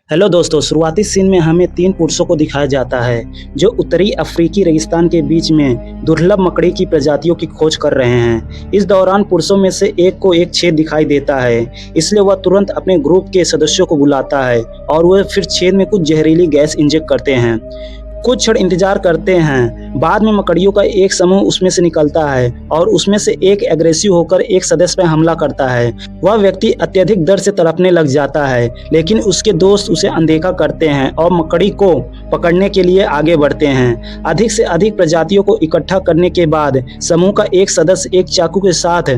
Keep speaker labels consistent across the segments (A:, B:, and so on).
A: Hello दोस्तों, शुरुआती scene में हमें 3 पुरुषों को दिखाया जाता है जो उत्तरी अफ्रीकी रेगिस्तान के बीच में दुर्लभ मकड़ी की प्रजातियों की खोज कर रहे हैं। इस दौरान पुरुषों में से एक को एक छेद दिखाई देता है, इसलिए वह तुरंत अपने ग्रुप के सदस्यों को बुलाता है और वह फिर छेद में कुछ जहरीली गैस इंजेक्ट करते हैं। कुछ क्षण इंतजार करते हैं, बाद में मकड़ियों का एक समूह उसमें से निकलता है और उसमें से एक एग्रेसिव होकर एक सदस्य पर हमला करता है। वह व्यक्ति अत्यधिक दर्द से तड़पने लग जाता है, लेकिन उसके दोस्त उसे अनदेखा करते हैं और मकड़ी को पकड़ने के लिए आगे बढ़ते हैं। अधिक से अधिक प्रजातियों को इकट्ठा करने के बाद समूह का एक सदस्य एक चाकू के साथ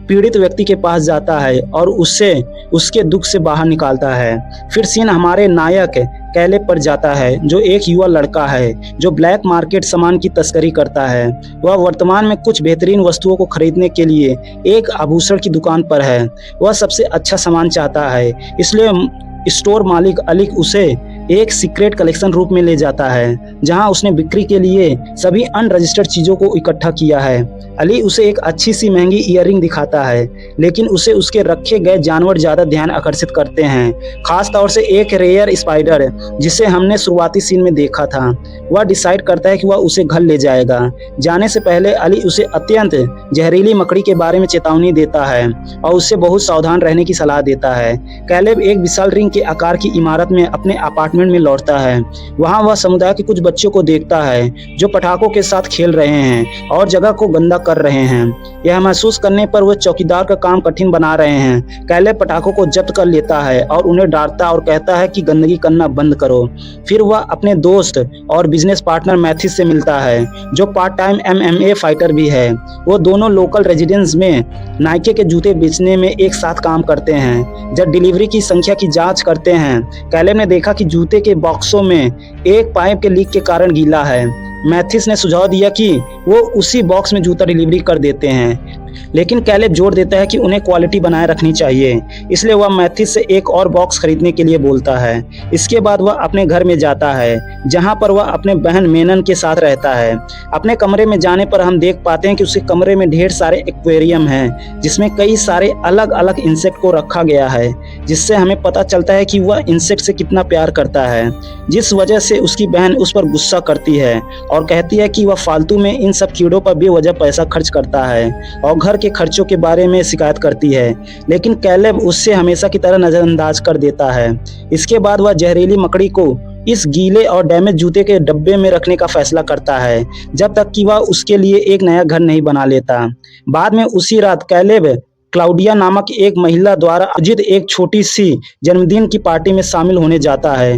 A: पीड़ित व्यक्ति के पास जाता है और उससे उसके दुख से बाहर निकालता है। फिर सीन हमारे नायक कैलेब पर जाता है, जो एक युवा लड़का है जो ब्लैक मार्केट सामान की तस्करी करता है। वह वर्तमान में कुछ बेहतरीन वस्तुओं को खरीदने के लिए एक आभूषण की दुकान पर है। वह सबसे अच्छा सामान चाहता है, इसलिए स्टोर मालिक अली उसे एक सीक्रेट कलेक्शन रूम में ले जाता है, जहां उसने बिक्री के लिए सभी अनरजिस्टर्ड चीजों को इकट्ठा किया है। अली उसे एक अच्छी सी महंगी ईयररिंग दिखाता है, लेकिन उसे उसके रखे गए जानवर ज्यादा ध्यान आकर्षित करते हैं, खास तौर से एक रेयर स्पाइडर जिसे हमने शुरुआती सीन में देखा था। वह डिसाइड करता है कि वह उसे घर ले जाएगा। जाने से पहले अली उसे अत्यंत जहरीली मकड़ी के बारे में चेतावनी देता है और उससे बहुत सावधान रहने की सलाह देता है। कैलेब एक विशाल रिंग के आकार की इमारत में अपने अपार्टमेंट में लौटता है। वहां वह समुदाय के कुछ बच्चों को देखता है जो पटाखों के साथ खेल रहे हैं और जगह को गंदा कर रहे हैं। यह महसूस करने पर वह चौकीदार का काम कठिन बना रहे हैं। कैलेब पटाखों को जब्त कर लेता है और उन्हें डांटता और कहता है कि गंदगी करना बंद करो। फिर वह अपने दोस्त और बिजनेस पार्टनर मैथिस से मिलता है, जो पार्ट टाइम MMA फाइटर भी है। वो दोनों लोकल रेजिडेंस में नाइके के जूते बेचने में एक साथ काम करते हैं। जब डिलीवरी की संख्या की जांच करते हैं, कैलेब ने देखा कि जूते के बॉक्सों में एक पाइप के लीक के कारण गीला है। मैथिस ने सुझाव दिया कि वो उसी बॉक्स में जूता डिलीवरी कर देते हैं, लेकिन कैलेब जोर देता है कि उन्हें क्वालिटी बनाए रखनी चाहिए, इसलिए वह मैथिस से एक और बॉक्स खरीदने के लिए बोलता है। इसके बाद वह अपने घर में जाता है, जहां पर वह अपने बहन मेनन के साथ रहता है। अपने कमरे में जाने पर हम देख पाते हैं कि उसके कमरे में ढेर सारे एक्वेरियम हैं, जिसमें कई सारे अलग अलग इंसेक्ट को रखा गया है, जिससे हमें पता चलता है कि वह इंसेक्ट से कितना प्यार करता है। जिस वजह से उसकी बहन उस पर गुस्सा करती है और कहती है कि वह फालतू में इन सब कीड़ों पर बेवजह पैसा खर्च करता है और घर के खर्चों के बारे में शिकायत करती है, लेकिन कैलेब उससे हमेशा की तरह नजरअंदाज कर देता है। इसके बाद वह जहरीली मकड़ी को इस गीले और डैमेज जूते के डब्बे में रखने का फैसला करता है, जब तक कि वह उसके लिए एक नया घर नहीं बना लेता। बाद में उसी रात कैलेब क्लाउडिया नामक एक महिला द्वारा आयोजित एक छोटी सी जन्मदिन की पार्टी में शामिल होने जाता है।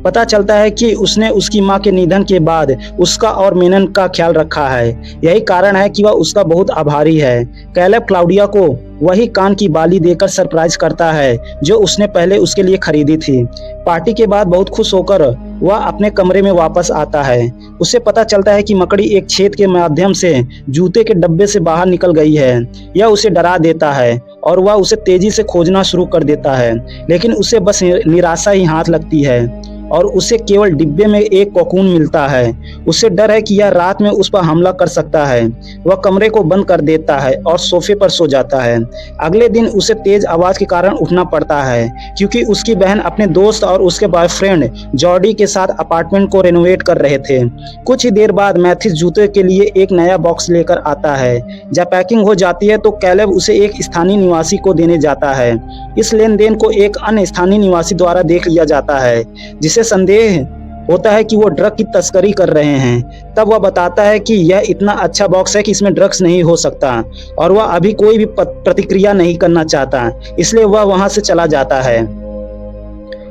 A: पता चलता है कि उसने उसकी मां के निधन के बाद उसका और मेनन का ख्याल रखा है। यही कारण है कि वह उसका बहुत आभारी है। कैलेब क्लाउडिया को वही कान की बाली देकर सरप्राइज करता है जो उसने पहले उसके लिए खरीदी थी। पार्टी के बाद बहुत खुश होकर वह अपने कमरे में वापस आता है। उसे पता चलता है कि मकड़ी एक छेद के माध्यम से जूते के डब्बे से बाहर निकल गई है। यह उसे डरा देता है और वह उसे तेजी से खोजना शुरू कर देता है, लेकिन उसे बस निराशा ही हाथ लगती है और उसे केवल डिब्बे में एक कोकून मिलता है। उसे डर है कि यह रात में उस पर हमला कर सकता है। वह कमरे को बंद कर देता है और सोफे पर सो जाता है। अगले दिन उसे तेज आवाज के कारण उठना पड़ता है, क्योंकि उसकी बहन अपने दोस्त और उसके बॉयफ्रेंड जॉर्डी के साथ अपार्टमेंट को रेनोवेट कर रहे थे। कुछ ही देर बाद मैथिस जूते के लिए एक नया बॉक्स लेकर आता है। जब पैकिंग हो जाती है तो कैलेब उसे एक स्थानीय निवासी को देने जाता है। इस लेन देन को एक अन्य स्थानीय निवासी द्वारा देख लिया जाता है, जिसे संदेह होता है कि वो ड्रग की तस्करी कर रहे हैं। तब वह बताता है कि यह इतना अच्छा बॉक्स है कि इसमें ड्रग्स नहीं हो सकता और वह अभी कोई भी प्रतिक्रिया नहीं करना चाहता, इसलिए वह वहां से चला जाता है।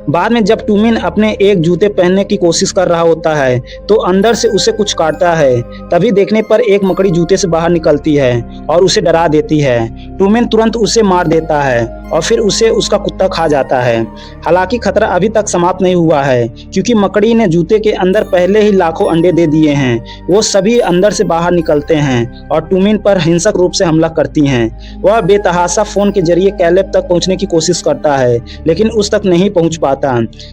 A: बाद में जब टूमिन अपने एक जूते पहनने की कोशिश कर रहा होता है तो अंदर से उसे कुछ काटता है। तभी देखने पर एक मकड़ी जूते से बाहर निकलती है और उसे डरा देती है। टूमिन तुरंत उसे मार देता है और फिर उसे उसका कुत्ता खा जाता है। हालांकि खतरा अभी तक समाप्त नहीं हुआ है, क्योंकि मकड़ी ने जूते के अंदर पहले ही लाखों अंडे दे दिए हैं। वो सभी अंदर से बाहर निकलते हैं और टूमिन पर हिंसक रूप से हमला करती हैं। वह बेतहाशा फोन के जरिए कैलेब तक पहुंचने की कोशिश करता है, लेकिन उस तक नहीं पहुंच पाता।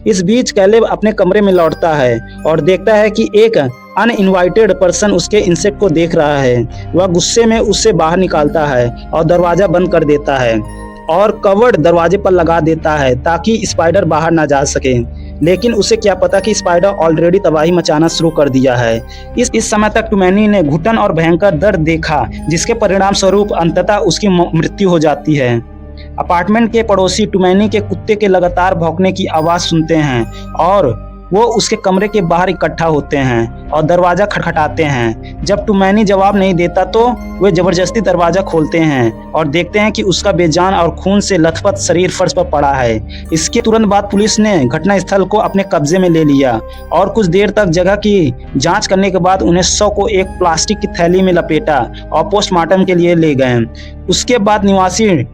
A: इस बीच कैलेब अपने कमरे में लौटता है और देखता है कि एक अनइनवाइटेड पर्सन उसके इंसेक्ट को देख रहा है। वह गुस्से में उससे बाहर निकालता है और दरवाजा बंद कर देता है और कवर्ड दरवाजे पर लगा देता है ताकि स्पाइडर बाहर ना जा सके। लेकिन उसे क्या पता कि स्पाइडर ऑलरेडी तबाही मचाना शुरू कर दिया है। इस समय तक टुमैनी ने घुटन और भयंकर दर्द देखा, जिसके परिणाम स्वरूप अंततः उसकी मृत्यु हो जाती है। अपार्टमेंट के पड़ोसी टुमैनी के कुत्ते के लगातार भौंकने की आवाज़ सुनते हैं और वो उसके कमरे के बाहर इकट्ठा होते हैं और दरवाज़ा खटखटाते हैं। जब टुमैनी जवाब नहीं देता तो वे ज़बरदस्ती दरवाज़ा खोलते हैं और देखते हैं कि उसका बेजान और खून से लथपथ शरीर फर्श पर पड़ा है। इसके तुरंत बाद पुलिस ने घटनास्थल को अपने कब्जे में ले लिया और कुछ देर तक जगह की जांच करने के बाद उन्हें शव को एक प्लास्टिक की थैली में लपेटा और पोस्टमार्टम के लिए ले गए। उसके बाद निवासी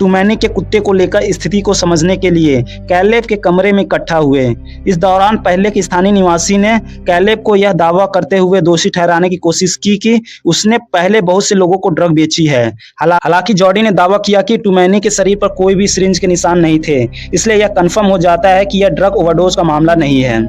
A: टुमैनी के कुत्ते को लेकर स्थिति को समझने के लिए कैलेब के कमरे में इकट्ठा हुए। इस दौरान पहले के स्थानीय निवासी ने कैलेब को यह दावा करते हुए दोषी ठहराने की कोशिश की कि उसने पहले बहुत से लोगों को ड्रग बेची है। हालांकि जॉडी ने दावा किया कि टुमैनी के शरीर पर कोई भी सिरिंज के निशान नहीं थे, इसलिए यह कन्फर्म हो जाता है कि यह ड्रग ओवरडोज का मामला नहीं है।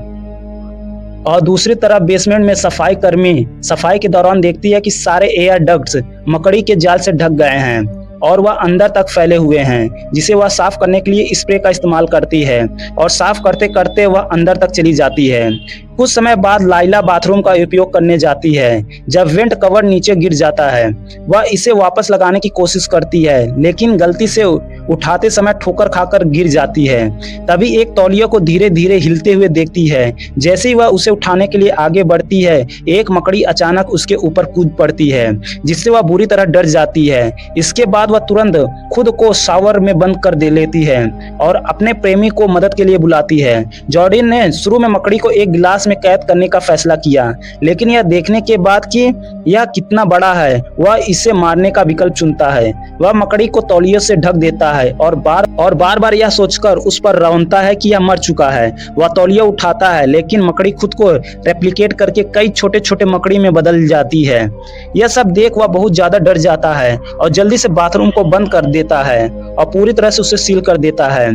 A: और दूसरी तरफ बेसमेंट में सफाई कर्मी सफाई के दौरान देखती है कि सारे एयर डक्ट्स मकड़ी के जाल से ढक गए हैं और वह अंदर तक फैले हुए हैं, जिसे वह साफ करने के लिए स्प्रे का इस्तेमाल करती है और साफ करते करते वह अंदर तक चली जाती है। कुछ समय बाद लाइला बाथरूम का उपयोग करने जाती है। जब वेंट कवर नीचे गिर जाता है, वह इसे वापस लगाने की कोशिश करती है, लेकिन गलती से उठाते समय ठोकर खाकर गिर जाती है। तभी एक तौलिया को धीरे धीरे हिलते हुए देखती है। जैसे ही वह उसे उठाने के लिए आगे बढ़ती है, एक मकड़ी अचानक उसके ऊपर कूद पड़ती है, जिससे वह बुरी तरह डर जाती है। इसके बाद वह तुरंत खुद को शावर में बंद कर दे लेती है और अपने प्रेमी को मदद के लिए बुलाती है। जॉर्डन ने शुरू में मकड़ी को एक गिलास में कैद करने का फैसला किया, लेकिन यह देखने के बाद कि यह कितना बड़ा है, वह इसे मारने का विकल्प चुनता है। वह मकड़ी को तौलिए से ढक देता है और बार बार यह सोचकर उस पर रौंदता है कि यह मर चुका है। वह तौलिया उठाता है, लेकिन मकड़ी खुद को रेप्लिकेट करके कई छोटे छोटे मकड़ी में बदल जाती है। यह सब देख वह बहुत ज्यादा डर जाता है और जल्दी से बाथरूम को बंद कर देता है और पूरी तरह से उसे सील कर देता है।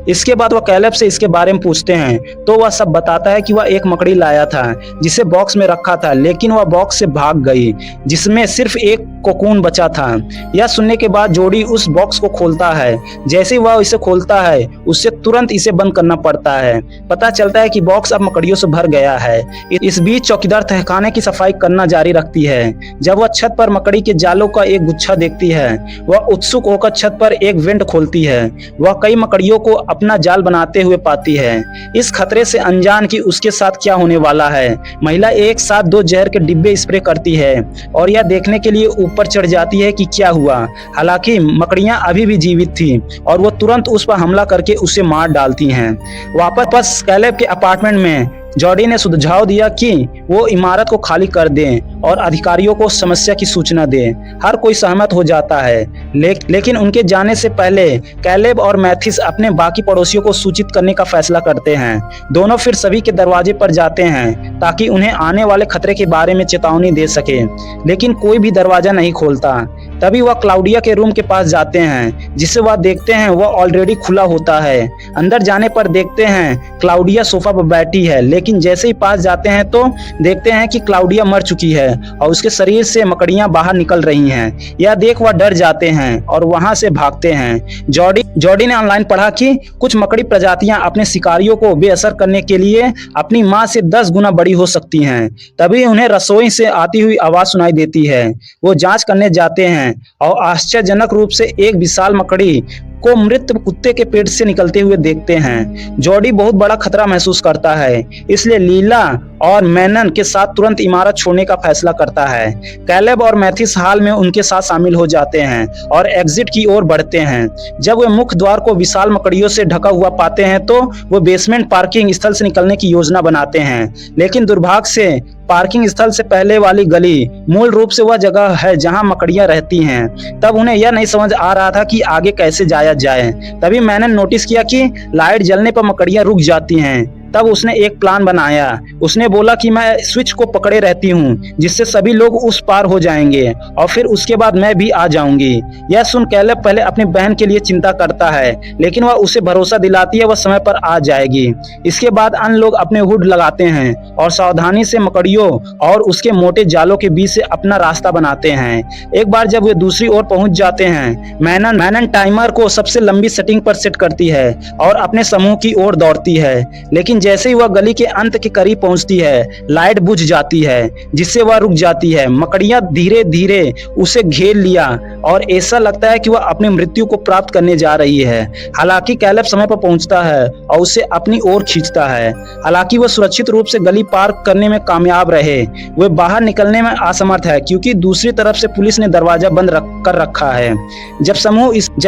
A: इसके बाद वह कैलेब से इसके बारे में पूछते हैं तो वह सब बताता है कि वह एक मकड़ी लाया था जिसे बॉक्स में रखा था, लेकिन वह बॉक्स से भाग गई जिसमें सिर्फ एक कोकून बचा था। यह सुनने के बाद जोडी उस बॉक्स को खोलता है। जैसे ही वह इसे खोलता है, उससे तुरंत इसे बंद करना पड़ता है। पता चलता है कि बॉक्स अब मकड़ियों से भर गया है। इस बीच चौकीदार तहखाने की सफाई करना जारी रखती है। जब वह छत पर मकड़ी के जालों का एक गुच्छा देखती है, वह उत्सुक होकर छत पर एक वेंट खोलती है। वह कई मकड़ियों को अपना जाल बनाते हुए पाती है, इस खतरे से अनजान कि उसके साथ क्या होने वाला है। महिला एक साथ 2 जहर के डिब्बे स्प्रे करती है और यह देखने के लिए ऊपर चढ़ जाती है कि क्या हुआ। हालांकि मकड़ियां अभी भी जीवित थी और वो तुरंत उस पर हमला करके उसे मार डालती हैं। वापस कैलेब के अपार्टमेंट में जॉडी ने सुझाव दिया कि वो इमारत को खाली कर दें और अधिकारियों को समस्या की सूचना दें। हर कोई सहमत हो जाता है, लेकिन उनके जाने से पहले कैलेब और मैथिस अपने बाकी पड़ोसियों को सूचित करने का फैसला करते हैं। दोनों फिर सभी के दरवाजे पर जाते हैं ताकि उन्हें आने वाले खतरे के बारे में चेतावनी दे सके, लेकिन कोई भी दरवाजा नहीं खोलता। तभी वह क्लाउडिया के रूम के पास जाते हैं, जिसे वह देखते हैं वह ऑलरेडी खुला होता है। अंदर जाने पर देखते हैं क्लाउडिया सोफा पर बैठी है, लेकिन जैसे ही पास जाते हैं तो देखते हैं कि क्लाउडिया मर चुकी है और उसके शरीर से मकड़ियां बाहर निकल रही हैं। यह देख वह डर जाते हैं और वहां से भागते हैं। जॉडी ने ऑनलाइन पढ़ा कि कुछ मकड़ी प्रजातियां अपने शिकारियों को बेअसर करने के लिए अपनी मां से 10 गुना बड़ी हो सकती हैं। तभी उन्हें रसोई से आती हुई आवाज सुनाई देती है। वो जांच करने जाते हैं और आश्चर्यजनक रूप से एक विशाल मकड़ी को मृत कुत्ते के पेट से निकलते हुए देखते हैं। जॉडी बहुत बड़ा खतरा महसूस करता है, इसलिए लीला और मैनन के साथ तुरंत इमारत छोड़ने का फैसला करता है। कैलेब और मैथिस हाल में उनके साथ शामिल हो जाते हैं और एग्जिट की ओर बढ़ते हैं। जब वे मुख्य द्वार को विशाल मकड़ियों से ढका हुआ पाते हैं तो वो बेसमेंट पार्किंग स्थल से निकलने की योजना बनाते हैं, लेकिन दुर्भाग्य से पार्किंग स्थल से पहले वाली गली मूल रूप से वह जगह है जहां मकड़ियां रहती हैं। तब उन्हें यह नहीं समझ आ रहा था कि आगे कैसे जाया जाए। तभी मैंने नोटिस किया कि लाइट जलने पर मकड़ियां रुक जाती हैं। तब उसने एक प्लान बनाया। उसने बोला कि मैं स्विच को पकड़े रहती हूँ जिससे सभी लोग उस पार हो जाएंगे और फिर उसके बाद मैं भी आ जाऊंगी। यह सुन कैलेब पहले अपनी बहन के लिए चिंता करता है, लेकिन वह उसे भरोसा दिलाती है वह समय पर आ जाएगी। इसके बाद अन्य लोग अपने हुड लगाते हैं और सावधानी से मकड़ियों और उसके मोटे जालों के बीच से अपना रास्ता बनाते हैं। एक बार जब वे दूसरी ओर पहुंच जाते हैं, मैनन टाइमर को सबसे लंबी सेटिंग पर सेट करती है और अपने समूह की ओर दौड़ती है। लेकिन जैसे ही वह गली के अंत के करीब पहुंचती है, लाइट बुझ जाती है जिससे वह रुक जाती है। मकड़ियां धीरे धीरे उसे घेर लिया और ऐसा लगता है कि वह अपनी मृत्यु को प्राप्त करने जा रही है। हालांकि कैलेब समय पर पहुंचता है और उसे अपनी ओर खींचता है। हालांकि वह सुरक्षित रूप से गली पार करने में कामयाब रहे, वे बाहर निकलने में असमर्थ है क्योंकि दूसरी तरफ से पुलिस ने दरवाजा बंद कर रखा है। जब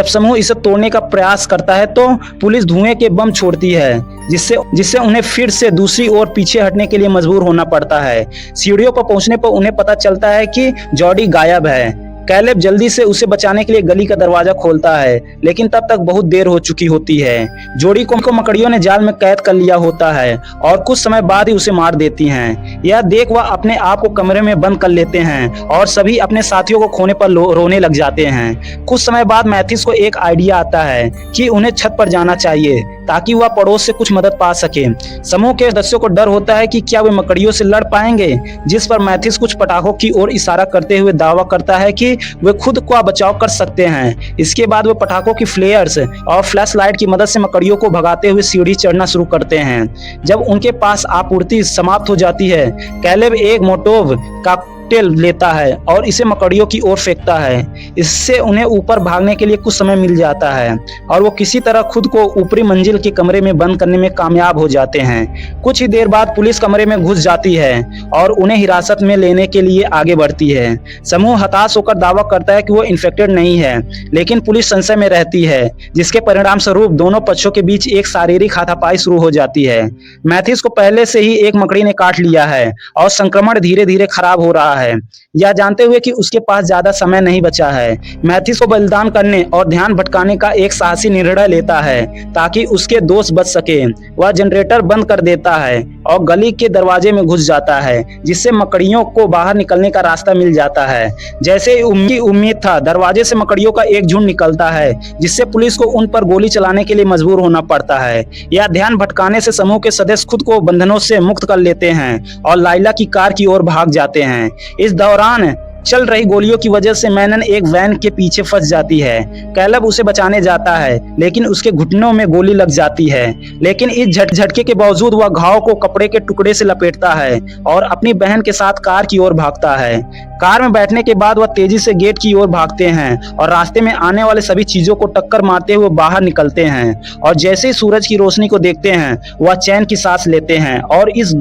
A: समूह इसे तोड़ने का प्रयास करता है तो पुलिस धुएं के बम छोड़ती है जिससे उन्हें फिर से दूसरी ओर पीछे हटने के लिए मजबूर होना पड़ता है। सीढ़ियों पर पहुंचने पर उन्हें पता चलता है कि जॉडी गायब है। कैलेब जल्दी से उसे बचाने के लिए गली का दरवाजा खोलता है, लेकिन तब तक बहुत देर हो चुकी होती है। जोड़ी को मकड़ियों ने जाल में कैद कर लिया होता है और कुछ समय बाद ही उसे मार देती हैं। यह देख वह अपने आप को कमरे में बंद कर लेते हैं और सभी अपने साथियों को खोने पर रोने लग जाते हैं। कुछ समय बाद मैथिस को एक आइडिया आता है कि उन्हें छत पर जाना चाहिए ताकि वह पड़ोस से कुछ मदद पा सके। समूह के सदस्यों को डर होता है कि क्या वे मकड़ियों से लड़ पाएंगे, जिस पर मैथिस कुछ पटाखों की ओर इशारा करते हुए दावा करता है कि वे खुद का बचाव कर सकते हैं। इसके बाद वे पटाखों की फ्लेयर्स और फ्लैश लाइट की मदद से मकड़ियों को भगाते हुए सीढ़ी चढ़ना शुरू करते हैं। जब उनके पास आपूर्ति समाप्त हो जाती है, कैलेब एक मोटोव का तेल लेता है और इसे मकड़ियों की ओर फेंकता है। इससे उन्हें ऊपर भागने के लिए कुछ समय मिल जाता है और वो किसी तरह खुद को ऊपरी मंजिल के कमरे में बंद करने में कामयाब हो जाते हैं। कुछ ही देर बाद पुलिस कमरे में घुस जाती है और उन्हें हिरासत में लेने के लिए आगे बढ़ती है। समूह हताश होकर दावा करता है कि वो इन्फेक्टेड नहीं है, लेकिन पुलिस संशय में रहती है, जिसके परिणाम स्वरूप दोनों पक्षों के बीच एक शारीरिक हाथापाई शुरू हो जाती है। मैथिस को पहले से ही एक मकड़ी ने काट लिया है और संक्रमण धीरे धीरे खराब हो रहा है। यह जानते हुए कि उसके पास ज्यादा समय नहीं बचा है, मैथिस को बलिदान करने और ध्यान भटकाने का एक साहसी निर्णय लेता है ताकि उसके दोस्त बच सके। वह जनरेटर बंद कर देता है और गली के दरवाजे में घुस जाता है, जिससे मकड़ियों को बाहर निकलने का रास्ता मिल जाता है। जैसे उम्मीद था, दरवाजे से मकड़ियों का एक झुंड निकलता है, जिससे पुलिस को उन पर गोली चलाने के लिए मजबूर होना पड़ता है। यह ध्यान भटकाने से समूह के सदस्य खुद को बंधनों से मुक्त कर लेते हैं और लाइला की कार की ओर भाग जाते हैं। इस दौरान चल रही गोलियों की वजह से मैनन एक वैन के पीछे फंस जाती है। कैलेब उसे बचाने जाता है, लेकिन उसके घुटनों में गोली लग जाती है। लेकिन इस झटके के बावजूद वह घाव को कपड़े के टुकड़े से लपेटता है और अपनी बहन के साथ कार की ओर भागता है। कार में बैठने के बाद वह तेजी से गेट की ओर भागते हैं और रास्ते में आने वाले सभी चीजों को टक्कर मारते हुए बाहर निकलते हैं। और जैसे ही सूरज की रोशनी को देखते हैं, वह चैन की सांस लेते हैं। और इस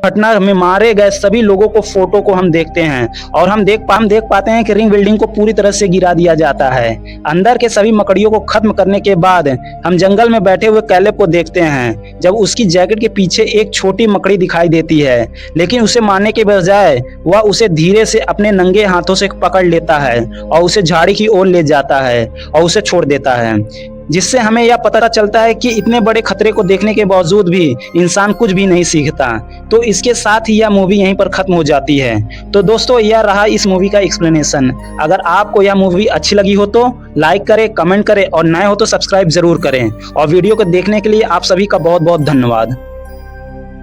A: घटना में मारे गए सभी लोगों को फोटो को हम देखते हैं और हम देख पाते हैं कि रिंग बिल्डिंग को पूरी तरह से गिरा दिया जाता है। अंदर के सभी मकड़ियों को खत्म करने के बाद हम जंगल में बैठे हुए कैलेब को देखते हैं, जब उसकी जैकेट के पीछे एक छोटी मकड़ी दिखाई देती है। लेकिन उसे मारने के बजाय वह उसे धीरे से अपने नंगे हाथों से पकड़ लेता है और उसे झाड़ी की ओर ले जाता है और उसे छोड़ देता है, जिससे हमें यह पता चलता है कि इतने बड़े खतरे को देखने के बावजूद भी इंसान कुछ भी नहीं सीखता। तो इसके साथ ही यह मूवी यहीं पर खत्म हो जाती है। तो दोस्तों, यह रहा इस मूवी का एक्सप्लेनेशन। अगर आपको यह मूवी अच्छी लगी हो तो लाइक करें, कमेंट करें और नए हो तो सब्सक्राइब जरूर करें। और वीडियो को देखने के लिए आप सभी का बहुत बहुत धन्यवाद।